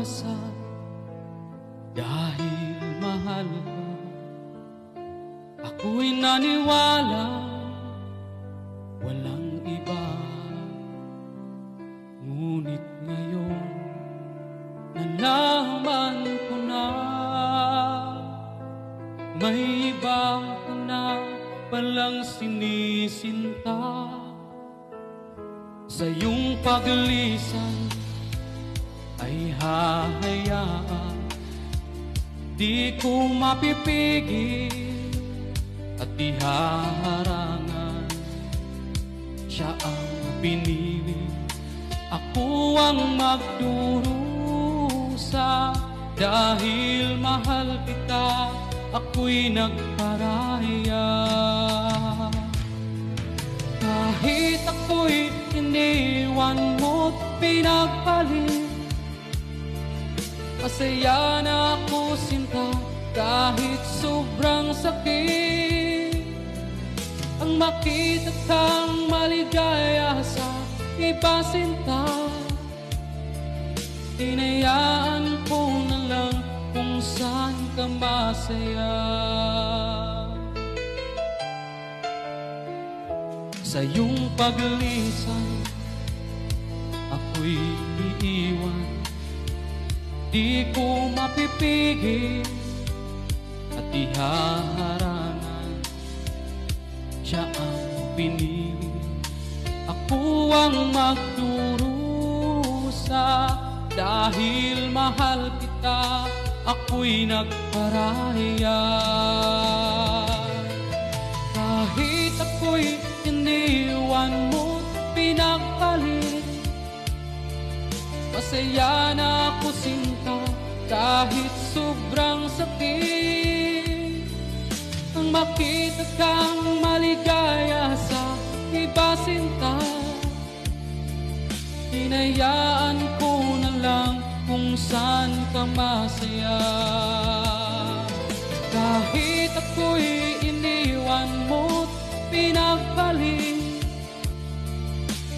umaasa dahil mahal ka. Ako'y naniwala walang iba, ngunit ngayon nalaman ko na may iba ka na palang sinisinta. Sa iyong paglisan ay hahayaan, di ko mapipigil at di haharangan. Siya ang pinili, ako ang magdurusa. Dahil mahal kita, ako'y nagparaya. Kahit ako'y iniwan mo't pinagpalit, masaya na ako sinta kahit sobrang sakit. Ang makita kang maligaya sa iba sinta, hinayaan ko na lang kung saan ka masaya. Sa iyong paglisan, ako'y iiwan, di ko mapipigil at di haharangan. Siya ang pinili, ako ang magdurusa. Dahil mahal kita, ako'y nagparaya. Kahit ako'y iniwan mo't pinagpalit, masaya na ako sinta kahit sobrang sakit. Ang makita kang maligaya sa iba sinta, hinayaan ko na lang kung saan ka masaya. Kahit ako'y iniwan mo't pinagpalit,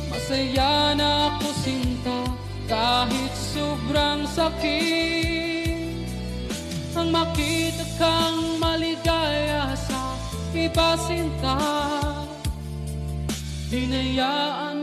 masaya na ako sinta kahit sobrang sakit. Ang makita kang maligaya sa iba sinta, hinayaan